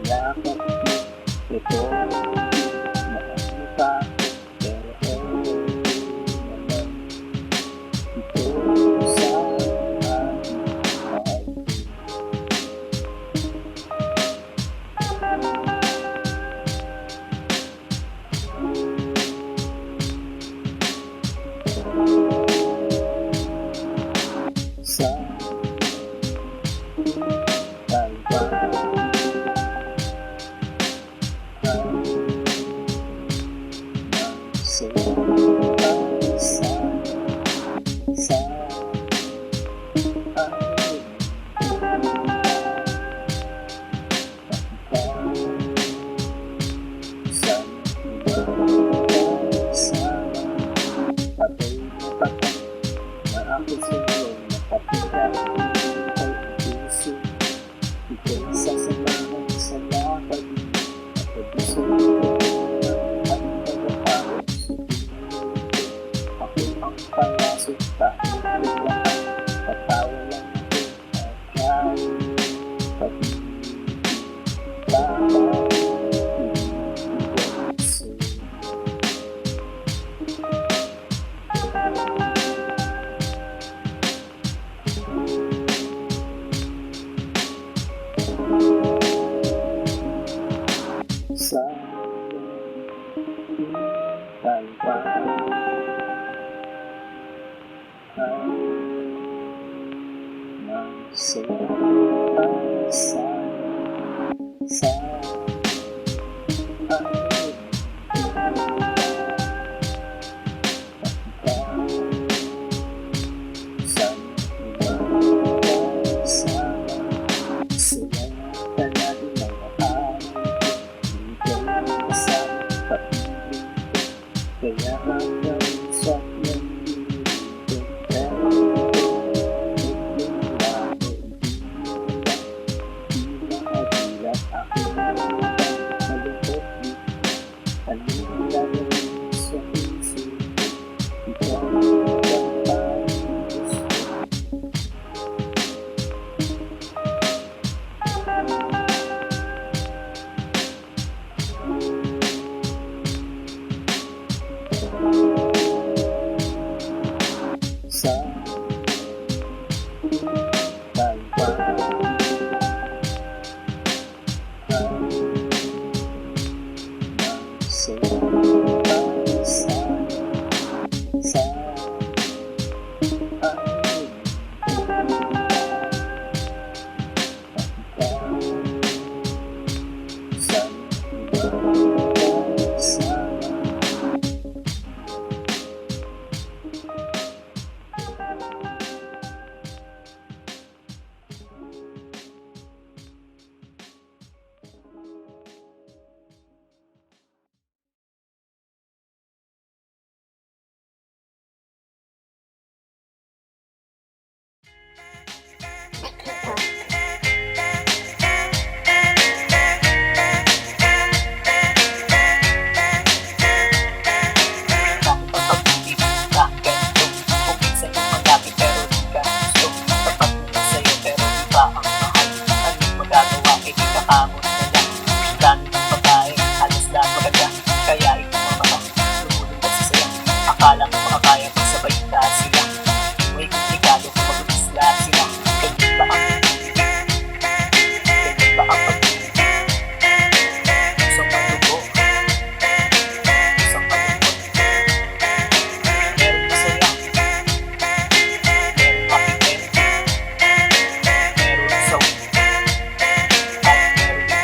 yakap mo. Ito, nakakita ko, pero naman ito sa aking mahal. Sa talpa sa sasamahan sa lakad at gusto at pagkakaroon ako ang palasok kahit lahat patawa lang ako at kahit pag-ibig sa talpa sa kaya hanggang sa nandito pero yung labo di makabilat ako malungkot dito anong lalawin sa puso ikaw ang parang gusto sa talpa akala mo makakaya pagsabay ka sila may komplikado kung mag-ulis lahat sila ganyan ba ang pag-ibig? Ganyan ba ang pag-ibig? Isang malubo isang malungkot meron masaya meron makikita meron sawi at meron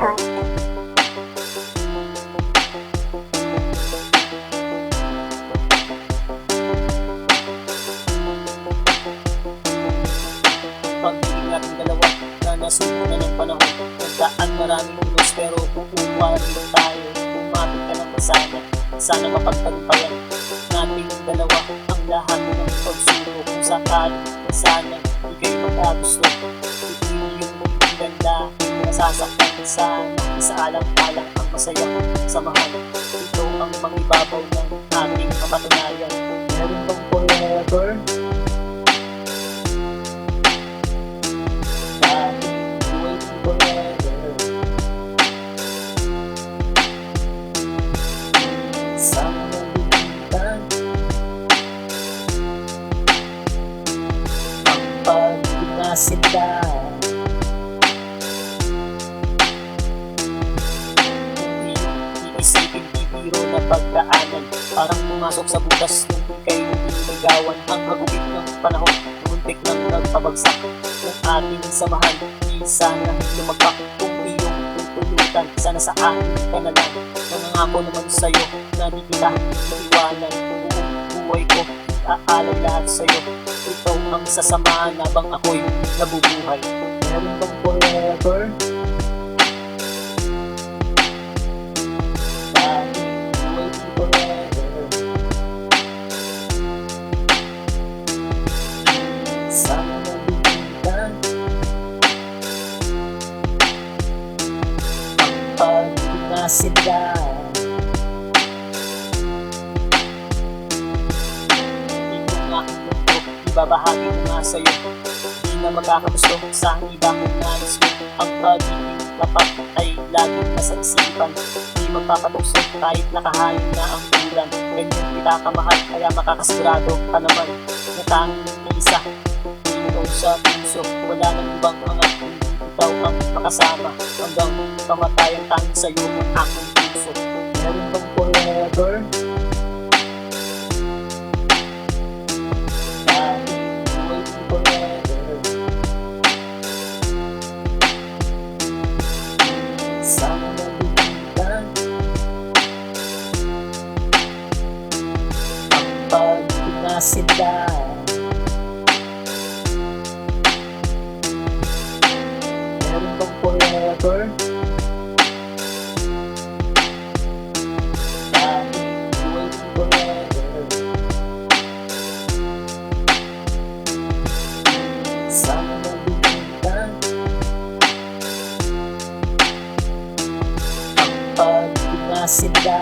Pag-ibig natin dalawa na nasubo na ng panahon. Nagdaan maraming ulos pero kukuha rin tayo. Umapit ka lang sana, sana mapagtagumpayan nating dalawa ang lahat ng pagsuro. Kung sakali sana di kayo magkagusto, ito yung ganda nasasaktan sana. Sa alang-alang ang masayang samahan. Ito ang mangibabaw ng ating kapatunayan. Meron bang forever? Sila kung iisipin bibiro na pagdaanan, parang pumasok sa butas nung ika'y niligawan. Ang hagupit ng panahon, muntik nang nagpabagsak ng ating samahan. Di sana lumagpak kung iyong tutulutan, sana sa akin ka na lang. Nangangako naman sa'yo na di kita iiwanan. Buong buhay ko aalay lahat sa'yo. Ito ang sasamahan habang ako'y nabubuhay. Meron bang forever? Laging waiting forever. Sana nabigyan ang pag-ibig na sila. Ibabahagi ko nga sa'yo, di na magkakagusto sa iba kong nais mo. Ang pag-ibig tapat ay laging nasa isipan, di magpapatukso kahit nakahain na ang ulan. Ganyan kita kamahal, kaya makakasigurado ka naman na tanging isa dito sa puso. Wala nang ibang mga hindi ikaw ang makasama, hanggang kamatayang tanging sa'yo ang aking puso. Meron bang forever? Sana nabigyan ang pag-ibig na sila. Meron bang forever? Laging waiting forever. Sana nabigyan pag-ibig na sila.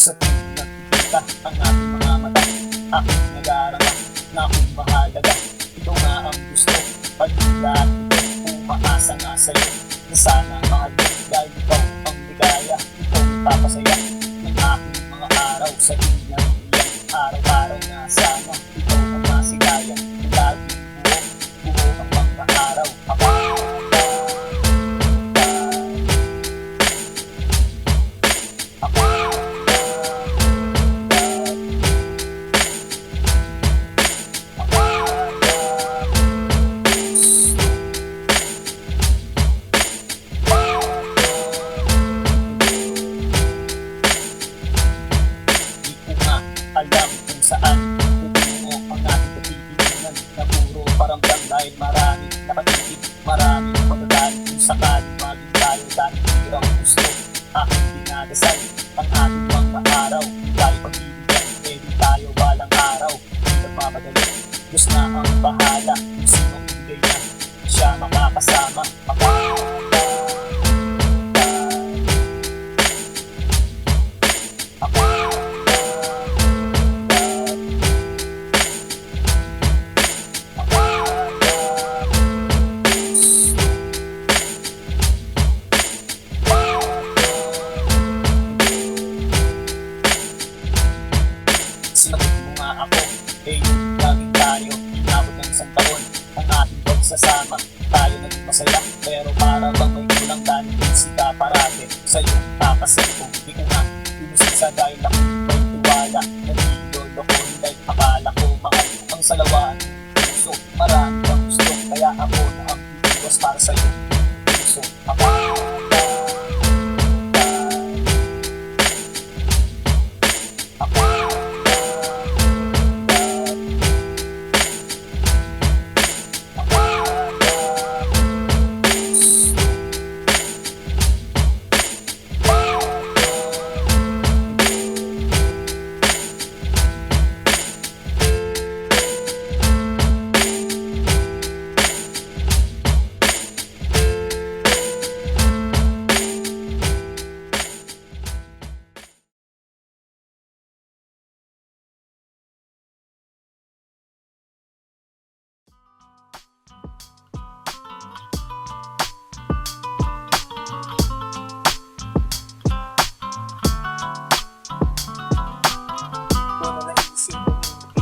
Sa tuwing nagkikita ang ating mga mata, aking nag-aarama na kung mahalaga. Ito nga ang gusto, pag-ilat ito, umaasa nga sa'yo na sana mahal mo dahil ikaw ang ligaya. Ikaw ang papasaya ng aking mga araw sa ilang araw-araw na sana ikaw ang masigaya. Laging buo ang mga araw. Alam kung saan pupungo ang ating pagtitinan. ako, laging tayo. Inabot ng isang taon ang ating pagsasama. Tayo naging masaya, pero para bang may kulang dahil sika parate. Sa'yo kakasal ko, di ko nga inusin dahil ako may tiwala. Nagidolo ko, hindi akala ko mahal ang salawaan. So marami kang gusto, kaya ako na ang iwas para sa'yo. So ako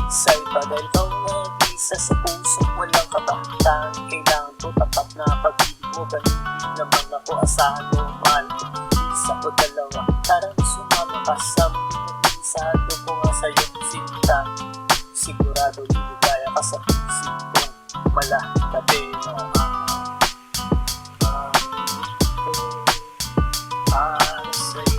isa'y dahil ikaw nag-isa sa puso, walang kabataan. Kailangan ko tapat na pag-ibig mo, ganun din naman ako asahan mo. Mahal ko, isa o dalawa, tarang sumama ka sa mag-isa. Ito ko nga sa'yo sinta, sigurado liligaya ka sa isip ko. Malatabi na para sa'yo.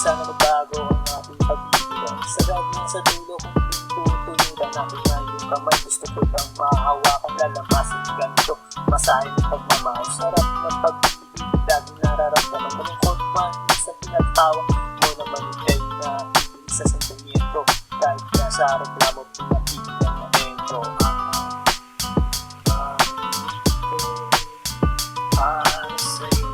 Sana magbago ang ating pag-ibigan. Sagad mo sa dulo kung pinutulutan natin na yung kamay. Gusto ko lang mahawakan, lalamasin ganito. Masahin ng pagmamahal, sarap ng pag-ibig. Laging nararamdaman, malungkot man sa pinagtawa mo naman ikay na sa sentimiento. Kahit na sa reklamo, pinakikita na dentro. Para sa'yo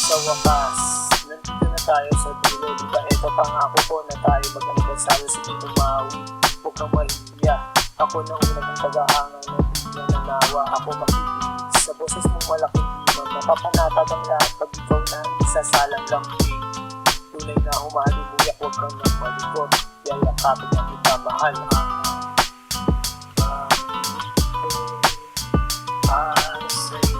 sa wakas, nandito na tayo sa dulo. Diba ito pangako ko na tayo mag-anibersaryo. Sige tumawi, huwag kang mahiya. Ako na una ng pag-aangan ng bigla na nawa. Ako makikinig sa boses mong malaking dimang. Napapanatag ang lahat pag ikaw na isasalang lang din. Tunay na humalimuyak, huwag kang nang malikot. Yayakapin ang kita mahal. Para sa'yo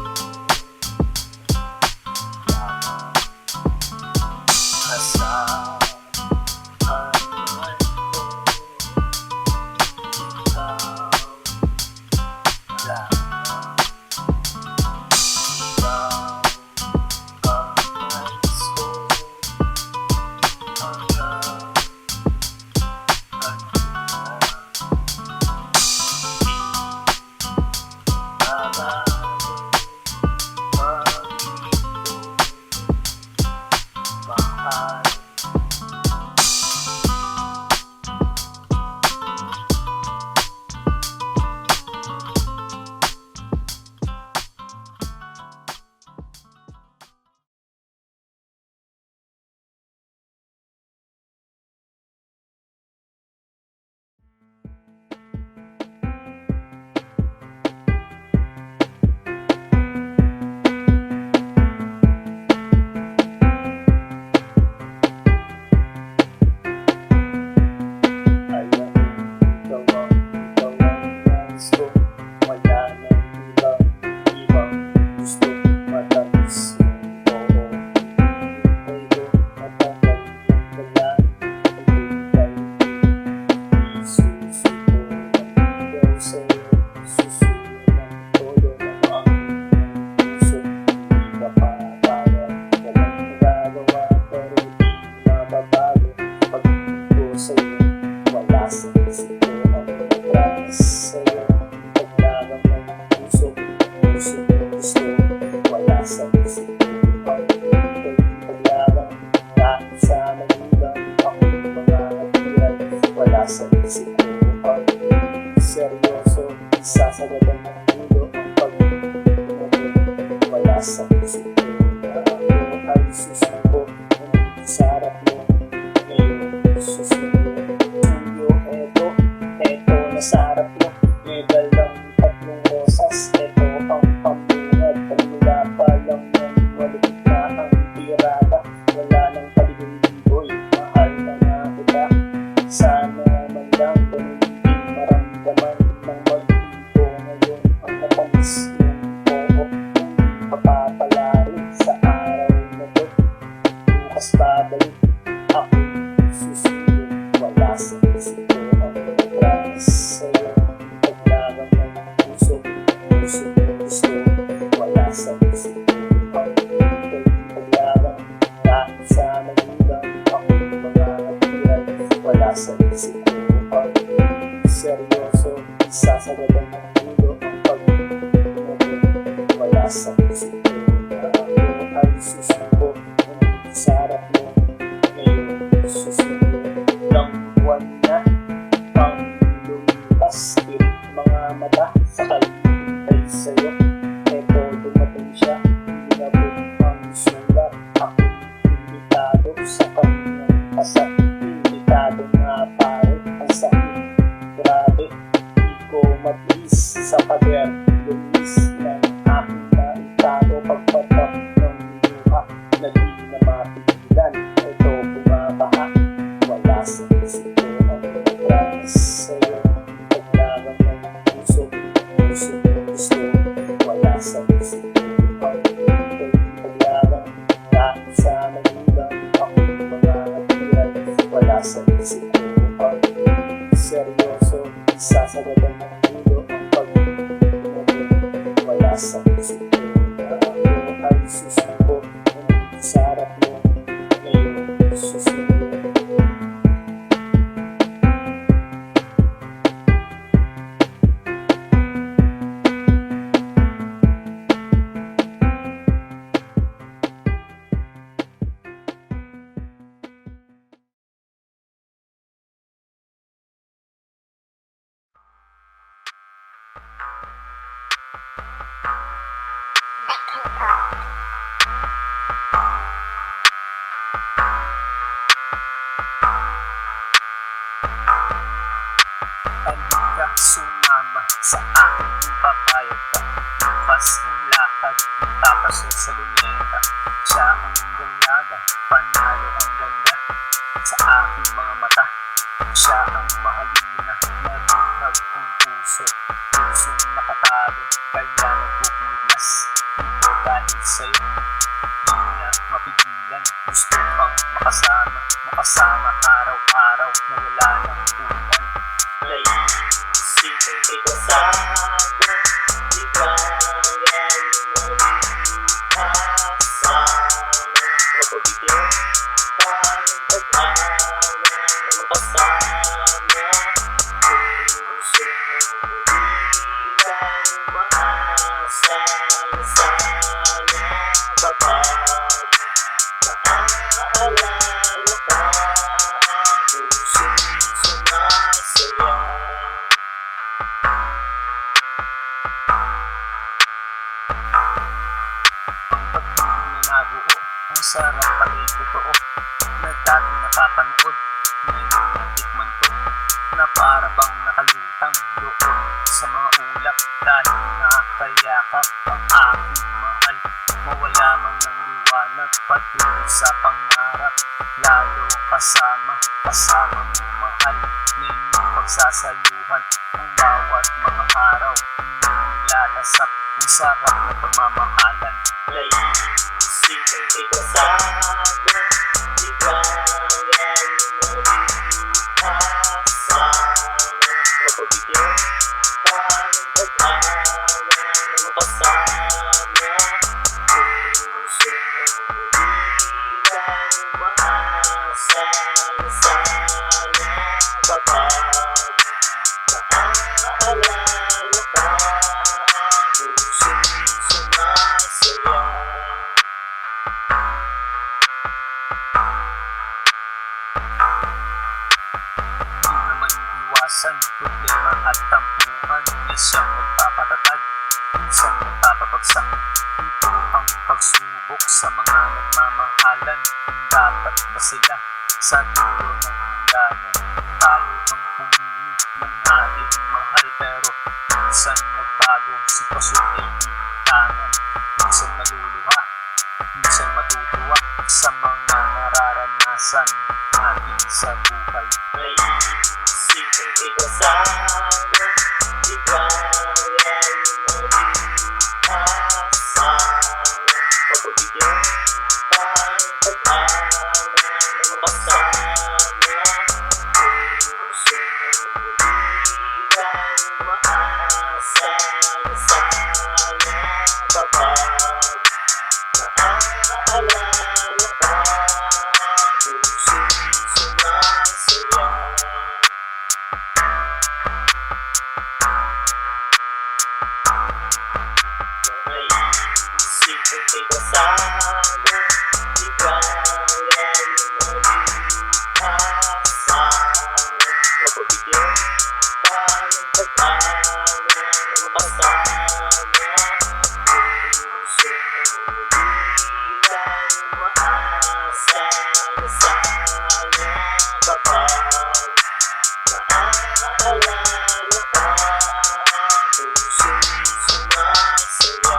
seryoso, isasagadan ng ulo ang pag-ibig. Wala sa isip ko na ako ay susuko. Nandito sa harap mo, ngayon susuko. Tuyo, eto na sa harap mo. May dalang tatlong rosas, eto ang pambungad. Pagmula pa lang yan, malupit na ang tirada. Wala nang paligoy, mahal na nga kita. Sana man lang ganun din maramdaman ng mag-ibo. Ngayon ang natamis yung oo, hindi papapalarin sa araw na to. Bukas babalik ako susunod, wala sa isip ko ang promise sa'yo. Paglaban ng puso gusto, wala sa isip ko ang paglaban. Kahit sa magulang ako mga hatiran, wala sa isip ko ang seryoso, isasagadan ng ulo ang pag-ibig. Wala sa isip ko na ako ay susuko. Nandito sa harap mo, ngayon susuko. Ilang buwan na pang lumipas, tirik mga mata sa kalibay sa'yo. Eto dumating siya, inabot ang sulat. Ako imbitado sa kanyang kasal. Imbitado nga pare, ang sakit, grabe. Di ko matiis sa pader, lumis ng aking naitado. Pagpatak ng luha na di na mapigilan, ito bumabaha. Wala sa isip ko ang promise sa'yo. Paglaban ng puso gusto, wala sa isip ko ang paglaban. Kahit sa magulang ako mga hatiran, wala sa isip ko ang seryoso, isasagadan ng ulo ang pag-ibig. Wala sa isip ko na ako ay susuko. Nandito sa harap mo, ngayon susuko. Halika, sumama sa aking papayag ka. Bukas ang lakad, magpapasya sa luneta. Siya ang dalaga, panalo ang ganda. Sa aking mga mata, siya ang mahalina. Nabihag ang puso, pusong nakatago. Kaya nagpupumiglas, ito dahil sa'yo. Di na mapigilan, gusto pang makasama araw-araw na wala ng ulan. Naisipin kita sana, di kaya kasama. Mapabigyan pa ng pag-awa na makasama. Puso di lang maasa na sana kapag naaalala ka. Puso'y sumasaya. Nabuo, ang sarap pa'y totoo na dati napapanood, ngayon natikman ko na para bang nakalutang doon sa mga ulap. Dahil nakakayakap ang aking mahal, mawala man ng liwanag patuloy sa pangarap. Lalo kasama mo mahal, na inyong pagsasaluhan ang bawat mga araw. Nilalasap ang sarap na pagmamahalan. Naisipin kita sana, di kaya kasama. Mapabigyan pa ng pag-awa na makasama. Puso di lang maasa na sana kapag naaalala ka. Puso'y sumasaya. Di naman iwasan problema at tampuhan. siyang nagpapatatag, minsan nagpapabagsak. Ito ang pagsubok sa mga nagmamahalan. Dapat ba sila sa dulo ng hangganan? Tayo ang pumili ng ating mahal, pero minsan nagbago, sitwasyon ay initangan. Minsan maluluha, minsan matutuwa sa mga nararanasan natin sa buhay. May isipin ikasama, ikayan mag-asawa. Pagbigyan ng pag-awa ng makasama, puso hindi kang maasa na sana kapag naaalala ka, puso'y sumasaya. May isipin ikasama, ikayan mag-asawa. Pagbigyan ka ng pag-awa ng makasama, puso hindi kang maasa na sana kapag naaalala ka, puso'y sumasaya.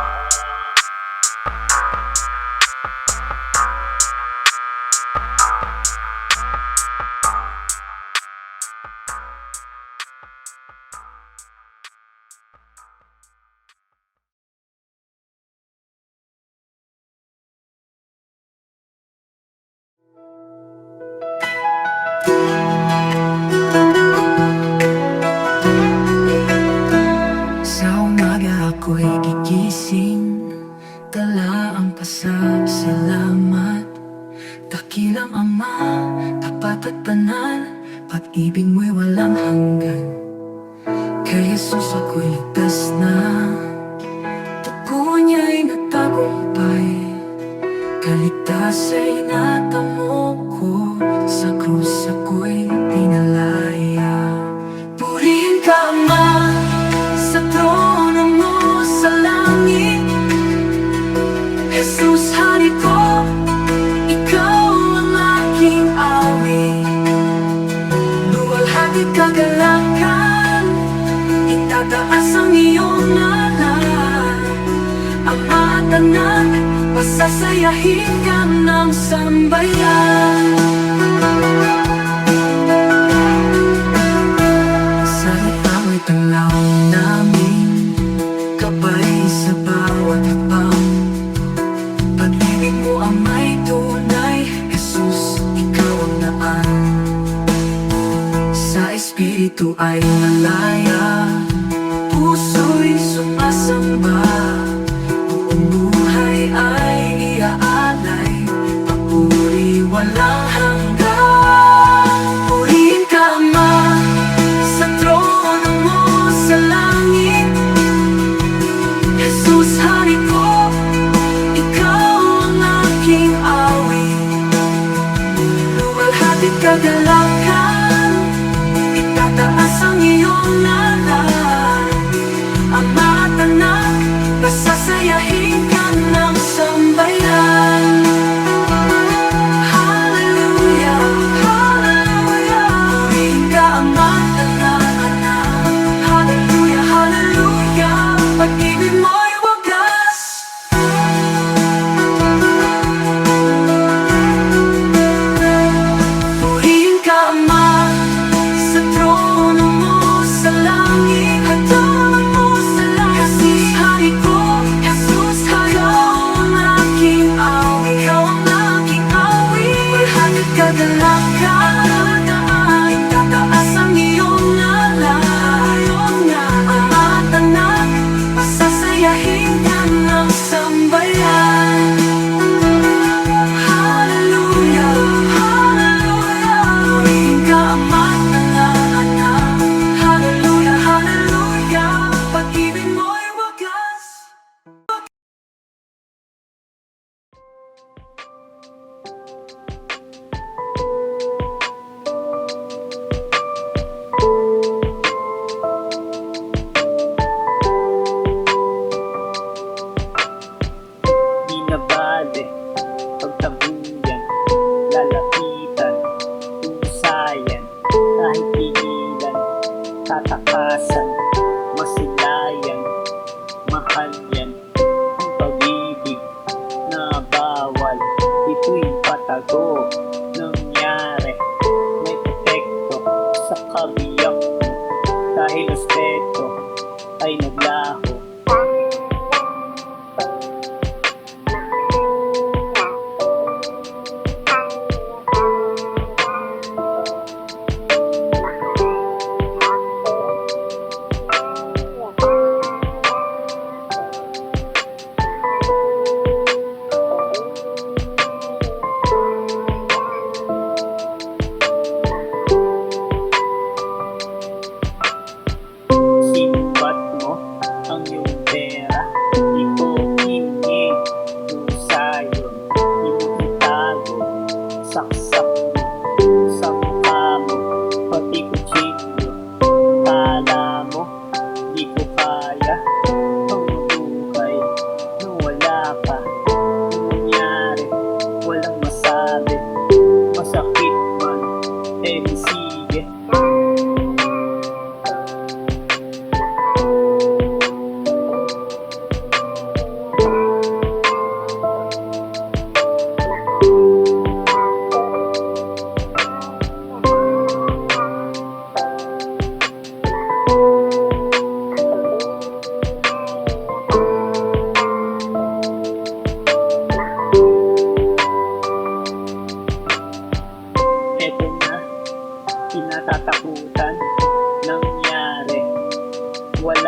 Sa umaga ako'y gigising, dala ang pasasalamat. Dakilang Ama, tapat at banal, pag-ibig mo'y walang hanggan. Kay Jesus ako'y ligtas na, dugo niya'y nagtagumpay. Kaligtas ay natamo ko, sa krus ako'y pinalaya. Purihin ka Ama, sa trono mo sa langit. Jesus, hari ko, ikaw ang aking awit. Luwalhati kagalakan, itataas ang iyong ngalan. Ama at Anak, pasasayahin ka ng sambayan. Salita mo'y tanglaw namin, gabay sa bawat hakbang. Pag-ibig mo ang may tunay, Jesus, ikaw ang daan. Sa Espiritu ay nalaya, puso'y sumasamba. Buong buhay ay iaalay, papuri walang hanggan. Purihin ka Ama, sa trono mo sa langit. Jesus, hari ko, ikaw ang aking awit. Luwalhati't kagalakan, itataas ang iyong ngalan.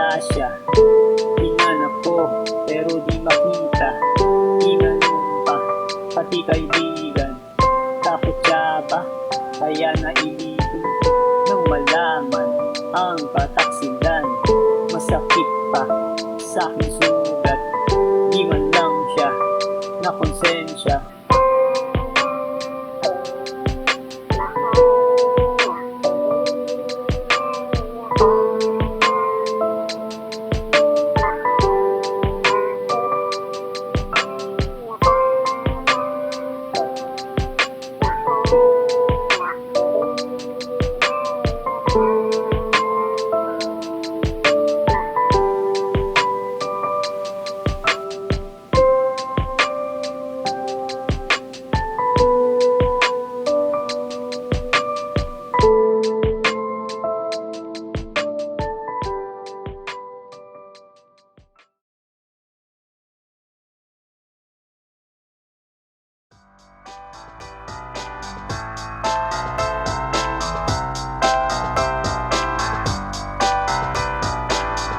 wala siya. Hinanap ko pero di makita. Tinanong pa pati kaibigan. Takot siya ba? Kaya nailibin nang malaman ang kataksilan. Masakit pa sa aking sugat. Di man lang siya na konsensya.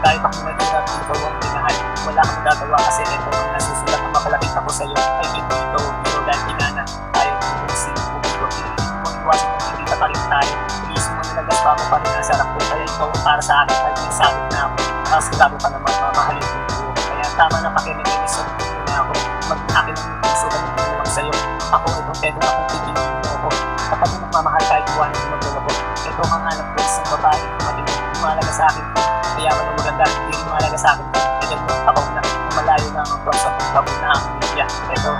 Kahit ako mahirap, ikaw ang pinahal. Wala kang magagawa kasi ito ang nasusulat ang mapalapit ako sa'yo. Ay hindi ito, biro dahil kinana. Tayo pupusin, bubiro, piliin mo iwasan mo, hindi ka pa rin tayo. Iisip mo nalagas pa mo pa rin ang sarap ko. Kaya ikaw ang para sa akin, ay may sabit na ako. Tapos lalo ka naman mamahalin mo ko. Kaya tama na pakinig-inis sa mundo na ako. Mag-akin ang puso na hindi naman sa'yo. Ako itong pwede na kung pipiliin mo ako. Kapag mo magmamahal kahit iwanan mo magdala ko. Ito ang hanap ko isang babae. Matinig, lumalaga sa akin. Kaya man ang maganda, hindi rin mahalaga sa akin. Kaya mo tapaw na, malayo na ang tuwag sa pagtapo na ang media. Ito,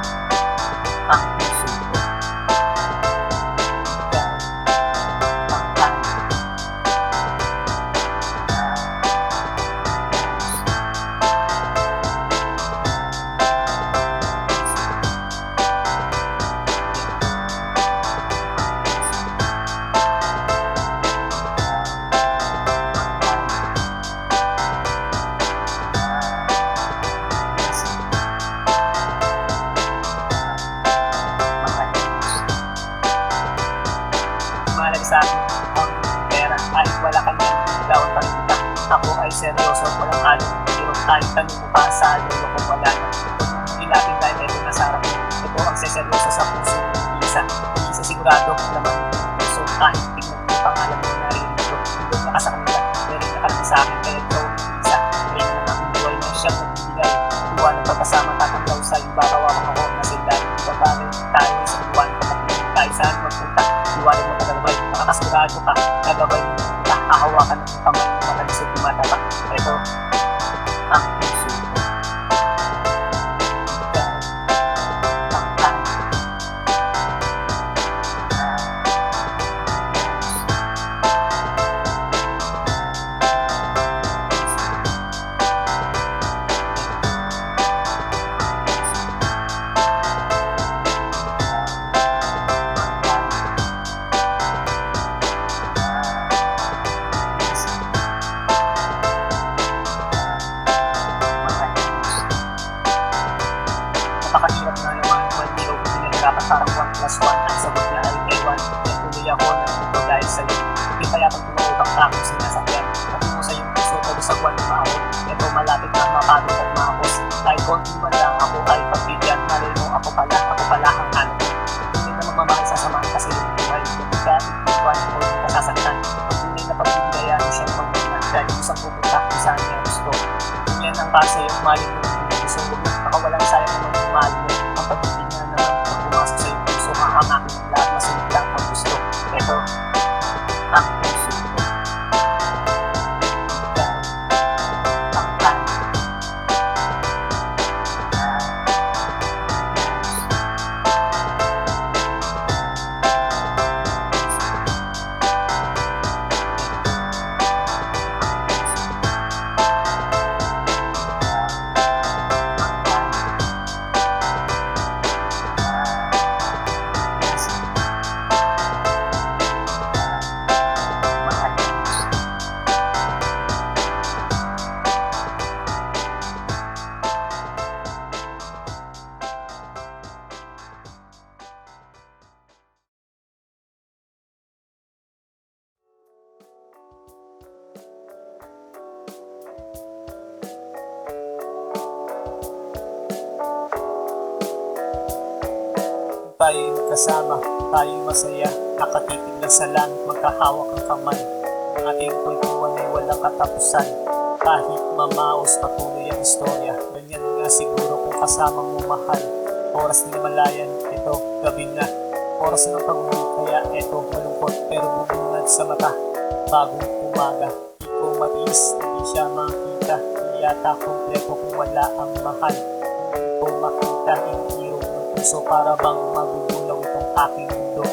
ang puso ko. Mahalaga sa akin ang pera kahit wala ka niyan, bitawan pa rin kita. Ako ay seryoso, walang halong pero kahit tanong mo pa sa lolo kung wala na. Huwag mong ilapin dahil ito nasa harap mo. Ito ang seseryoso sa puso ng isa sigurado naman yung puso. Kahit tingnan mo pangalan mo na rin ito, hindi na ka sa kanila, pero nakalaki sa akin kaya ikaw ang isa. Kaya na ang buhay na siyang nagbibigay. Buwan ng pagkasama tatanggaw sa ibabawakan ako na sila. Ibabagay tayo sa buwan kapag tayo saan magpunta. Iwanan mo tagalabay, makakasigurado ka, nagabay mo, nakahawakan ng kamay mo matalisod tumataba. Ito, ang puso ko. Ikaw, ang tanong. Napakahirap na naman, hindi ko pinahirapan parang 1 plus 1 ang sagot na ay ewan. Kaya tuloy ako na ito dahil sa'yo. Hindi kaya pag tumawag ka kung sinasakyan. Patungo sa iyong puso, pag-usagwan mo ako. Ito malapit na mapagod at makapos. Kahit konti man lang ako ay pagbigyan. Malay mo ako pala ang hanap. Hindi na magmamahal sa samahan kasi yung buhay. Hindi ka iwan o hindi ka sasaktan. Hindi na pagbibigayaan siyang magmuna dahil isang pupunta kung saan niya gusto. Yan ang para sa'yo, malay mo gusto mo na nakawalang sayang naman yung mahal mo. Ang pag-ibig na naman pag pumasok sa iyong puso, makakakin ng lahat masunod lang ang gusto. Ito, ang puso ko. Ikaw, ang tanong. tayo'y magkasama, tayo'y masaya, nakatitig lang sa langit, magkahawak ang kamay. Ang ating kwentuhan ay walang katapusan, kahit mamaos patuloy ang istorya. Ganyan nga siguro kung kasama mo mahal. Oras na malayan, ito gabi na. Oras ng pag-uwi, kaya ito malungkot pero bubungad sa mata. Bagong umaga, di ko matiis, hindi siya makita. Hindi yata kompleto kung wala ang mahal. Hindi ko makita yung irong ng puso para bang magugulaw itong aking mundo.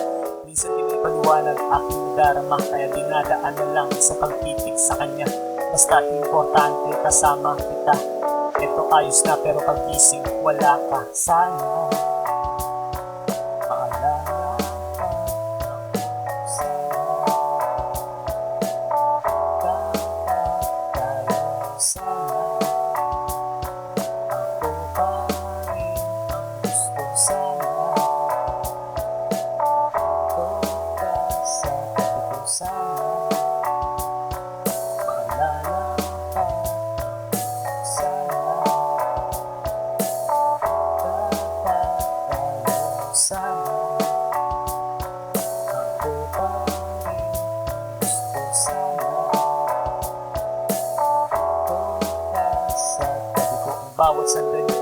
Minsan di may paliwanag aking darama, kaya dinadaan na lang sa pagtitig sa kanya. Basta importante kasama kita. Ito ayos na pero pagising wala ka. Sana maalala ka ako. Sana tayo. Sana ako pa rin ang gusto. Sana ito ka sa tabi ko. Sana maalala ka. Sana sana ako pa rin gusto. Sana ito ka sa tabi ko. Ang bawat sandali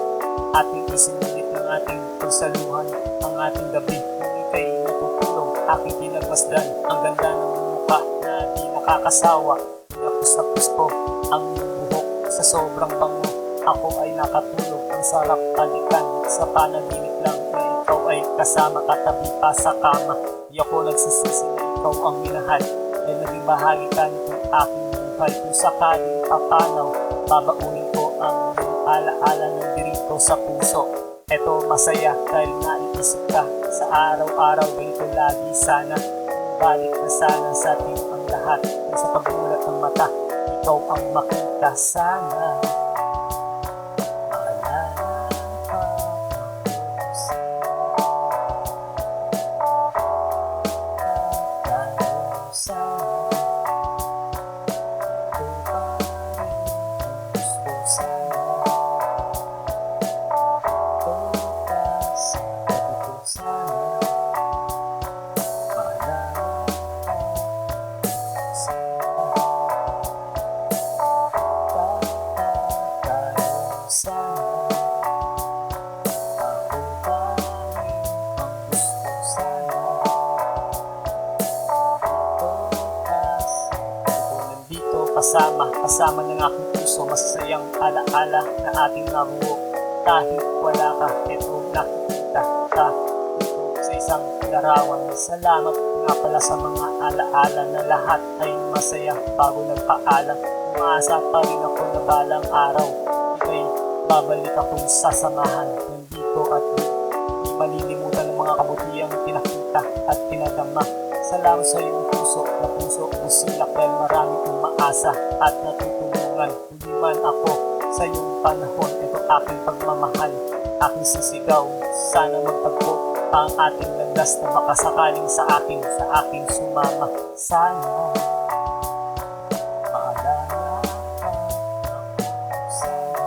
ating isinulit ng ating pagsaluhan, ang ating gabi kung ika'y natutulog, aking pinagmasdan ang ganda ng mukha na di nakakasawa. Pinapus-tapus ko ang buhok sa sobrang bango. Ako ay nakatulog, ang sarap halikan sa panaginip lang na ikaw ay kasama, katabi pa sa kama. Di ako nagsisisi na ikaw ang minahal, ay naging bahagi ka nitong aking buhay. Kung sakaling papanaw, babaunin ko ang iyong alaala ng dirito sa puso. Eto masaya dahil naiisip ka sa araw-araw, ganito lagi sana. Balik na sana sa ating ang lahat, kung sa pagmulat ng mata, ikaw ang makita. Sana kasama ng aking puso, masasayang alaala na ating nabuo. Kahit wala ka, eto nakikita ka dito sa isang larawan. Salamat nga pala sa mga alaala na lahat ay masaya bago nagpaalam. Umaasa pa rin ako na balang araw ika'y babalik akong sasamahan. Nandito at di malilimutan ng mga kabutihang pinakita at pinadama. Salamat sa iyong puso na puso busilak dahil marami umaasa at natutulungan. Hindi man ako sa iyong panahon, ito aking pagmamahal, aking sisigaw. Sana magtagpo ang ating landas na baka sakaling sa aking sumama. Sana maalala ka ako. Sana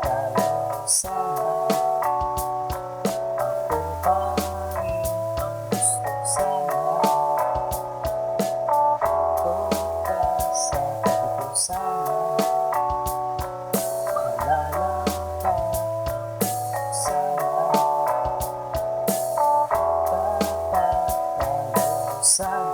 tayo. Sana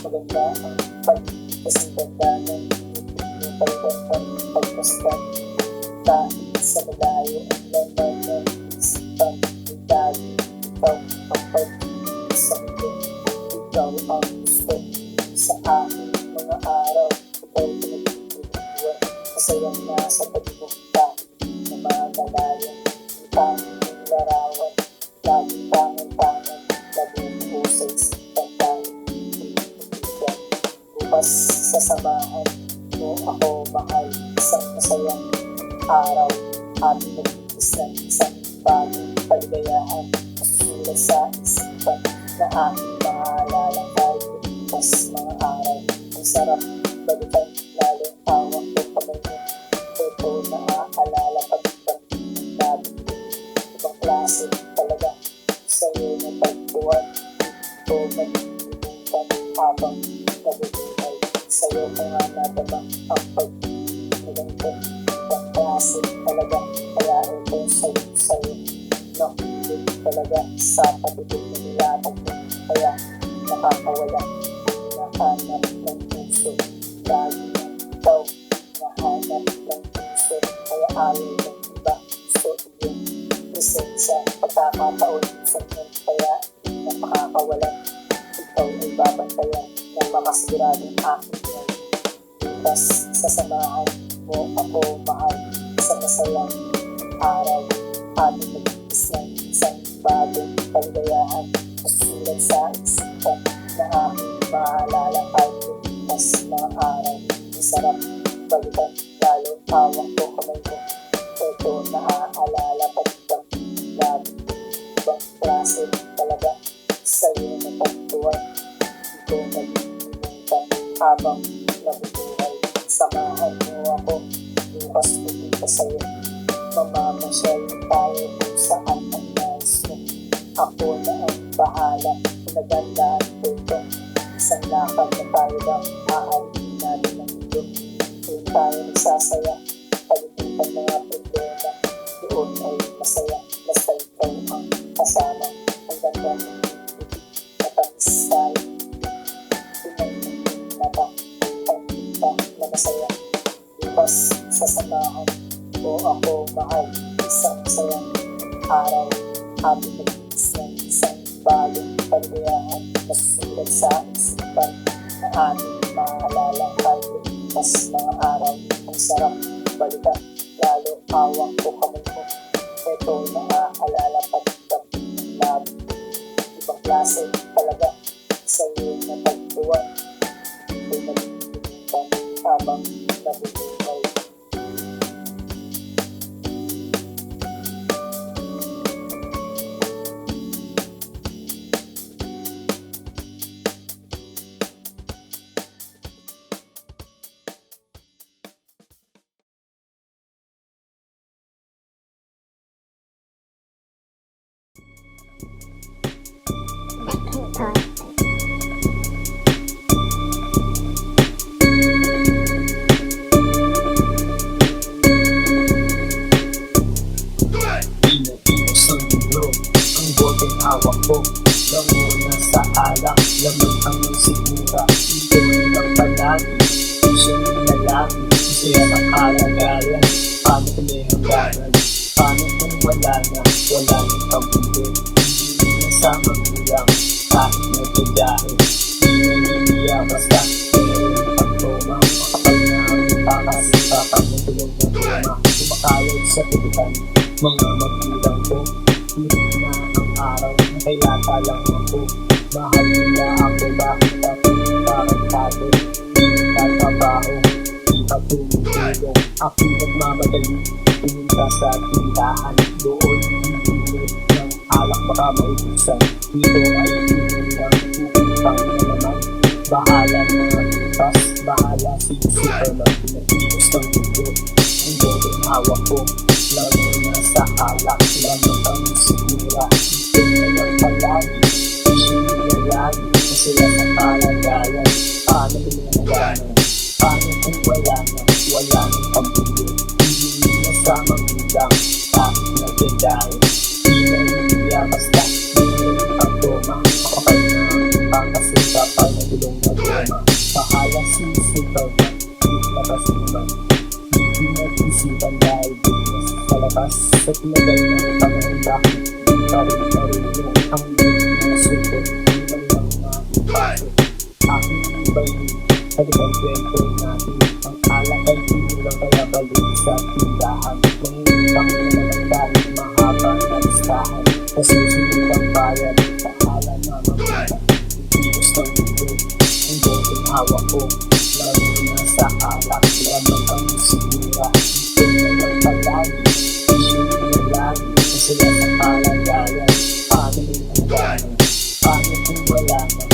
maganda ang pag Kasing ganda ng yung pagkantang pagmasdan. Kahit sa malayo ang laman ng isipan, may lagi ikaw ang pag-ibig ko. Ikaw ang gusto sa aking mga araw. Ikaw pinagtutuluan, masayang nasa pagbuka na mga kalayang ang tanging larawan. Laging tangan-tangan, laging po sa isipan tayo. Bukas sa samahan mo ako mahal, isang masayang araw. Ating nagtitis ng isang bagong kaligayahan. Masusulat sa isipan na aking maalala kahit bukas mga araw. Ang sarap balikan, lalo hawak ko kamay mo. Ito naaalala pag-ibang natin. Ibang klase talaga sa'yo na pagbuwan. Ito nagtitibukan habang nabubuhay. Sa'yo ko nga nadama ang pag-ibang ko. Ibang klase talaga, kaya ito sa'yo. Nakulit talaga sa patibig na nilatag mo. Kaya nakakawala, nahanap ng puso. Lagi ng ikaw, nahanap ng puso. Kaya ayaw ng iba, gusto iyong presensya. Pagkakataon sa inyo, kaya napakakawala. Ikaw ay babantayan na makasiguradong aking yan. Bukas sa samahan mo ako mahal, sa masayang araw. Ating nagtitis ng isang bagong kaligayahan. Masusulat sa isipan na aking maalala kahit bukas mga araw. Ang sarap balikan, lalo hawak ko kamay mo. Ito naaalala pag-ibang natin. Ibang klase talaga sa'yo na pagtuwan. Ito nagtitibukan habang nabubuhay. Samahan mo ako, bukas pupunta sa'yo. Mamamasyal tayo kung saan ang nais mo. Ako na ang bahala, pinagandaan ko ito. Isang lakad na tayo lang, aalin natin ang mundo. Doon tayo nagsasaya, palimutan mga problema. Doon ay masaya, basta ikaw ang kasama. Ang ganda ng ibig, matamis tayo. Tingnan ng mata, ang kita na masaya. Bukas sa samahan mo ako mahal, isang masayang araw. Ating nagtitis ng isang bagong kaligayahan. Masusulat sa isipan na ating maalala kahit bukas mga araw. Ang sarap balikan, lalo hawak ko kamay mo. Ito naaalala pag-ibang natin. Ibang klase talaga sa'yo na pagtuwan. Ito nagtitibukan habang nabubuhay. Pinapinos ng mundo, ang boteng hawak ko. Nanguna sa alak, laman ang sigura. Ito nilang palagi, puso ng lalaki. Masaya sa kalagayan, paano kung may hangganan? Paano kung wala nang pamilya? Hindi na sa magulang, kahit nagkagahin. Di naniniya basta, meron ang toma. Makapal na ang takas, kapag natulog ng toma. Kumakayod sa tutukan, mga magulang ko. Hirap na ang araw na kay lata lang ako. Mahal nila ako, bakit ako tarantado? Di nagtatrabaho, di pa tumutulong. Ako nagmamadali, pumunta sa tindahan. Doon bibili ng alak baka maubusan. Dito ay inumin ng uputang na naman. Bahala mga itas, bahala si Superman. Pinapinos ng mundo, ang boteng hawak ko. Lalo na sa alak, lamang ang sigura. Ito na lang palagi, isyo nila lagi. Masaya sa kalagayan, paano pinanaganan? Paano kung wala nang pamilya? Hindi na sa magulang, kahit nagdadahin. Di na hindi basta, meron ang toma. Makapal na ang kasi kapal na gulong na toma. Bahala si lumipas sa tinagal ng panahon, bakit di pa rin marunong ang mga suko, di man lang mabago. Aking iba'y halikan kwento natin, ang alak ay pinulang kaya balik sa tindahan. Mangingitang na naman dahil mahaba na listahan, kasi susunod ang bayan sa alam na mabutan. Ikilos ng mundo, ang botong hawak ko, laro na sa alak, lamang ang sinira. Ito na lang palagi, isyo na lagi, kasi lang ang kalagayan. Paano rin ang gano'n? Paano kung wala nang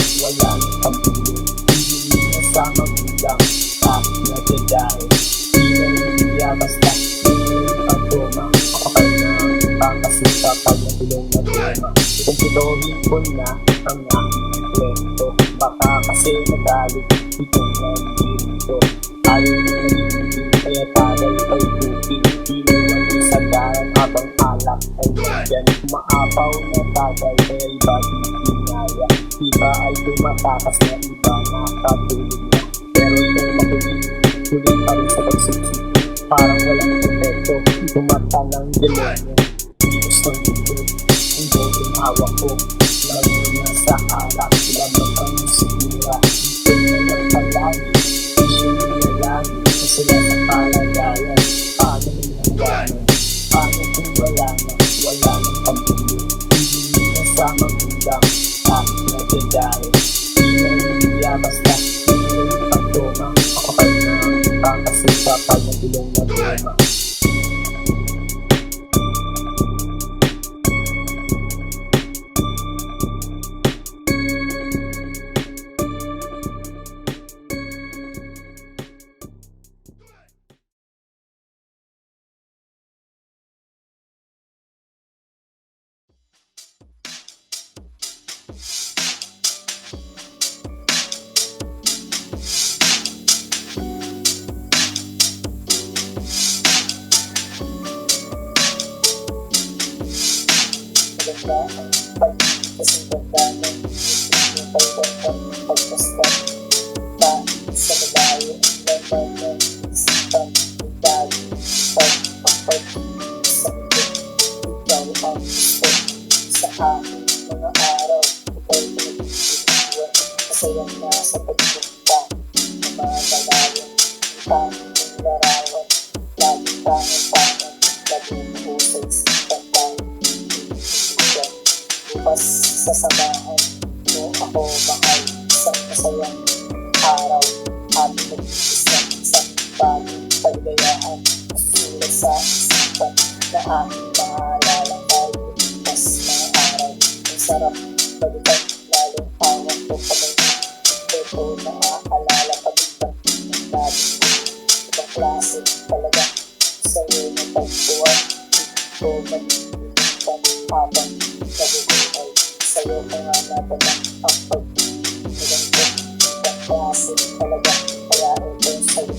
pamilya? Hindi na sa magulang, bakit na dadahin? Di na niya basta, di na rin pagtoma. Kapag na ang pangkasita pag nagulong na tema. Kung pitohin ko na ang aking kwento, baka kasi nagalit itong nandito. Ayaw na nagiging kaya tagal ay bukid. Di na yung sa daran habang alak ay nandyan. Umaapaw na tagal kaya iba di pinaya. Iba ay tumatakas na iba nakatulog na. Pero ito makulit, tuloy pa rin sa pagsiksi. Parang walang epekto, tumata ng demonyo. Ilos ng mundo, ang botong hawak ko, lalo na sa alak, lamang ang sinira. Ito na lang palagi, isyo na lagi, kasi lang sa kalagayan. Paano rin ang gano'n? Paano kung wala nang pamilya? Hindi na sa magulang, bakit na dadahin? Di na niya basta, di na rin pagtoma. Kapag na ang pangkasita pag nagulong na tema. Maganda ang pagkasintanda ng yung pagkakang pagkasta. Dahil sa malayo ang laman ng isipan, dahil pagpapag sa ito. Ikaw ang gusto sa aking mga araw. Ikaw pinag-iwan, masayang nasa pagpunta na mga malayo. Ang tanging larawan, lagi tangan-tangan, lagi mo sa isipan tayo. Bukas sa samahan mo ako mahal, isang masayang araw, ating mag-iisa, isang bagong paligayaan, masusulat sa isipan na aking maalala tayo. Bukas mga araw, ang sarap balikan, lalong hawak ko kamay. Ito na aalala pagkat ng dati, ibang klase talaga sa'yo na pagkuhan. Ito mag-iipan habang nabubuhay sa'yo ka nga natanang ang pag-iigan ko. Ibang klase talaga, kaya ito sa'yo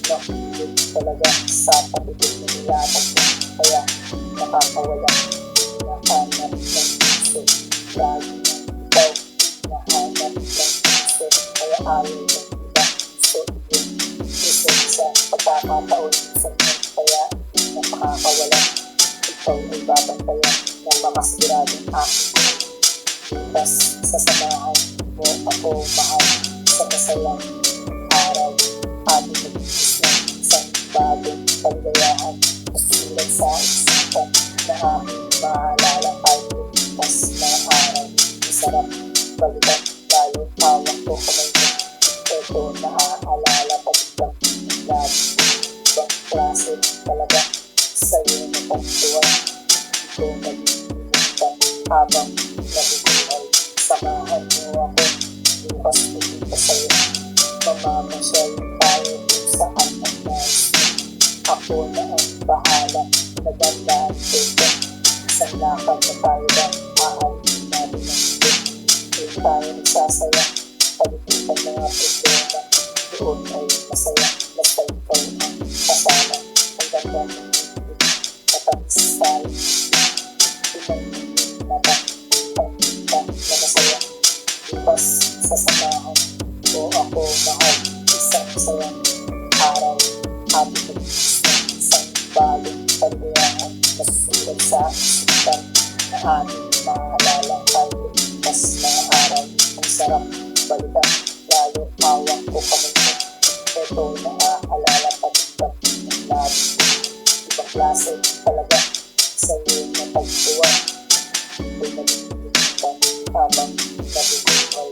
nakilig talaga sa pagiging na nilatag mo. Kaya nakakawala, nahanap ng puso. Lagi ng ikaw, nahanap ng puso. Kaya ayaw ng iba, so yun. Isa sa pagkakataon sa inyo, kaya napakakawala. Ikaw ay babantayan ng makasiguradong aking bukas sa samahan mo ako mahal sa masayang araw. Ating mag-iis ng isang bagong kaligayahan, masusulat sa isipan na aking maalala tayo. Bukas mga araw, masarap balikan, lalo hawak ko kamay mo. Ito naaalala pagkat ng lagi, ibang klase talaga sa'yo na pagtuwan. Ito nag-iinitan habang nabubuhay. Samahan mo ako, bukas pupunta sa'yo. Mamamasyal tayo kung saan ang nais mo. Ako na ang bahala, nagandaan ko ito. Isang lakad na tayo ba, aalin natin ang ito. Doon tayo nagsasaya, palipitan mga problema. Doon ay masaya, basta ikaw ang kasama. Ang ganda ng matamis tayo. Pinag-ibig na ba? Pagkita na masaya. Bukas sa samahan ko ako mahal. Isang masayang araw. Happy mag-iis ng isang bagong pagkaya. naalala tayo pas mga araw. Ang sarap balikan, lalo pawang ko kamunod. Ito naaalala pa din kami ng labi. Ibang klase talaga sa'yo na pagtuwa. Ako'y nalilimutan habang nabubuhay.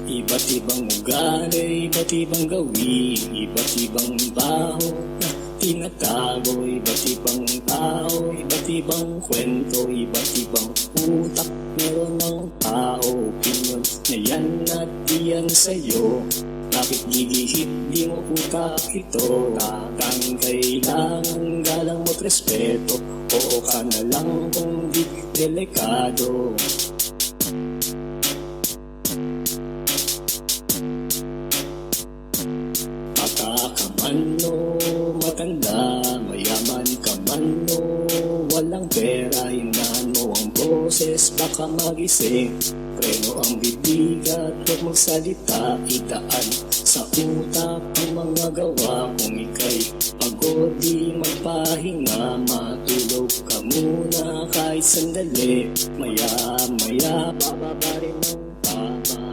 Iba't ibang ugali, iba't ibang gawin, iba't ibang baho na tinatago, iba't ibang tao, iba't ibang kwento, iba't ibang utak. Meron ng tao, opinion na yan at diyan sa'yo. Bakit gigihit, di mo utak ito? Tanging kailangan galang mo't respeto. Oo ka na lang kung di delikado. Ano, matanda, mayaman ka man o walang pera, hinaan mo ang boses, baka magising. Preno ang bibig at huwag magsalita, itaan sa utak ang mga gawa. Kung ika'y pagod, di magpahinga, matulog ka muna kahit sandali. Maya-maya, bababa rin ng tama.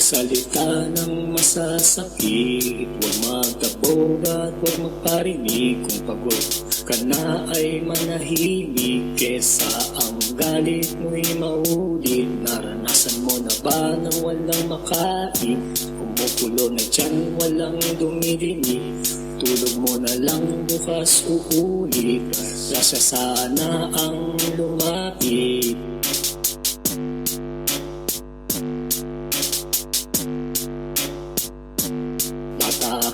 Salita ng masasakit, huwag magtabog at huwag magparinig. Kung pagod ka na ay manahimik, kesa ang galit mo'y maulit. Naranasan mo na ba nang walang makain? Kumukulo na dyan, walang dumidinig. Tulog mo na lang, bukas uulit. Grasya sana ang lumapit.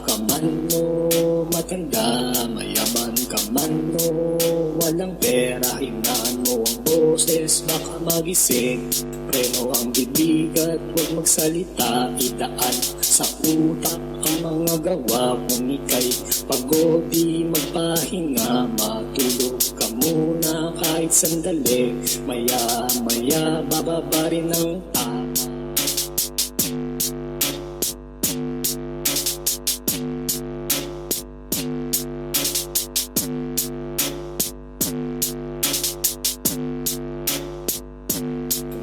Ka man o matanda, mayaman ka man o walang pera, hinaan mo ang boses, baka magising. Preno ang bibig at huwag magsalita, itaan sa utak ang mga gawa. Kung ika'y pagod, di magpahinga, matulog ka muna kahit sandali. Maya-maya, bababa rin ng tama.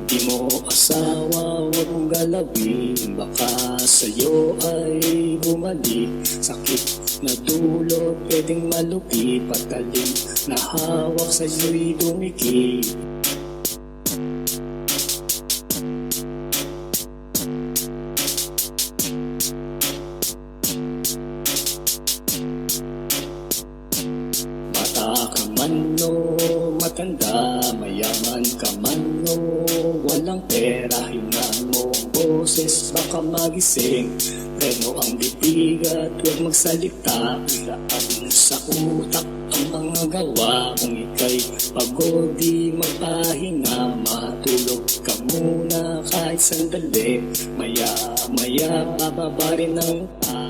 Di mo asawa, huwag mong galawin, baka sa'yo ay bumalik. Sakit na dulot, pwedeng malupit, patalim na hawak sa'yo'y dumikit. Bata ka man o matanda, mayaman ka man o walang pera, hinaan mo ang boses, baka magising. Preno ang bibig at huwag magsalita, ilaan sa utak ang mga gawa. Kung ika'y pagod, di magpahinga, matulog ka muna kahit sandali. Maya-maya, bababa rin ng tama.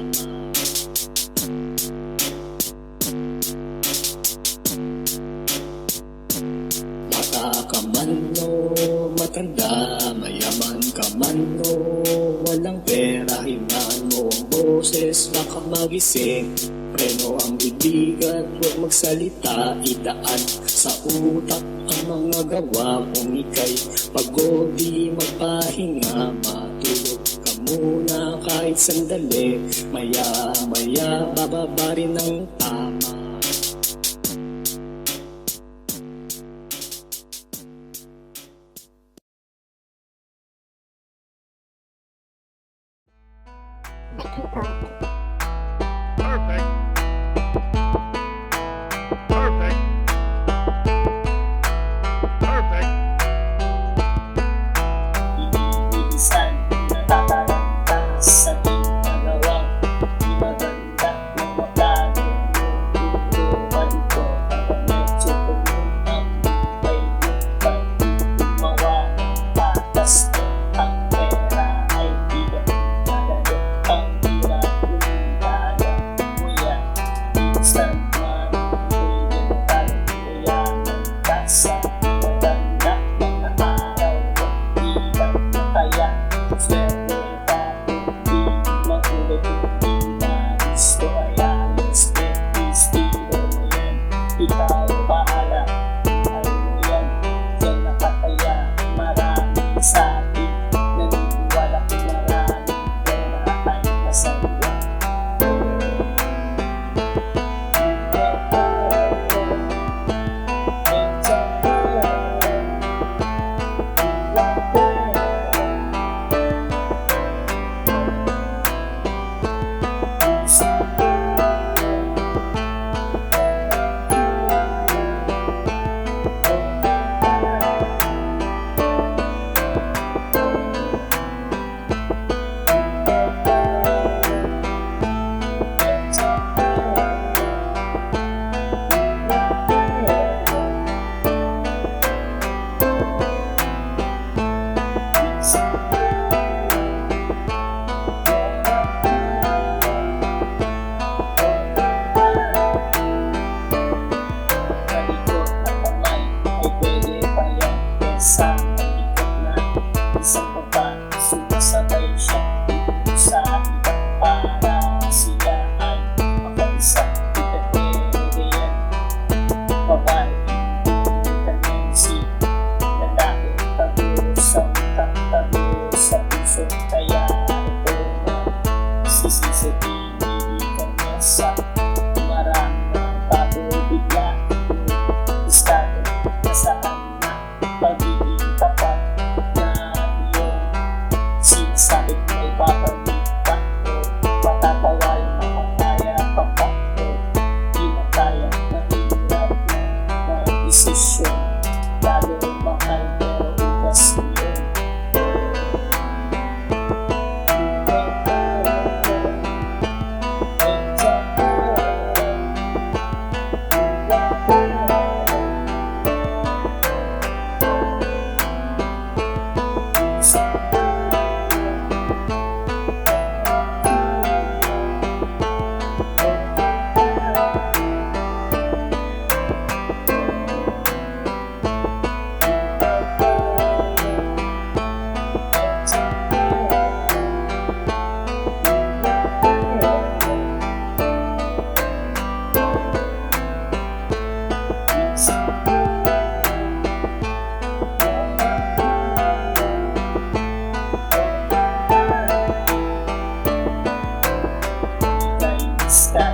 Ka man o matanda, mayaman ka man o walang pera, hinaan mo ang boses, baka magising. Preno ang bibig at huwag magsalita, itaan sa utak ang mga gawa. Kung ika'y pagod, di magpahinga, matulog ka muna kahit sandali. Maya-maya, bababa rin ng tama. Perfect. Perfect. Perfect. Minsan natataranta sa di nagawang di maganda. gusto ay ayos ko. Estilo mo yan, ikaw bahala. Ano mo yan, yan nakataya. Maraming sa atin, naniniwala ko maraming pera ay masaya. Malikot na kamay ay pwede pa yan. Sa malikot na isang baba, sumasabay siya dito sa iba para sila ay makaisa. Pwede yan, babae, tendency, lalaki, tago sa utak, tago sa puso. Kaya ito na sisisipili ka niya sa marami ng bago bigla. Estado na saan na pagiging tapat na iyong sinasabi may papalitan ko. Patatawal na kung kaya pa pa ko. Di na kaya na hirap na mga desisyon. Lalo mahal pero ugas niyo. Sky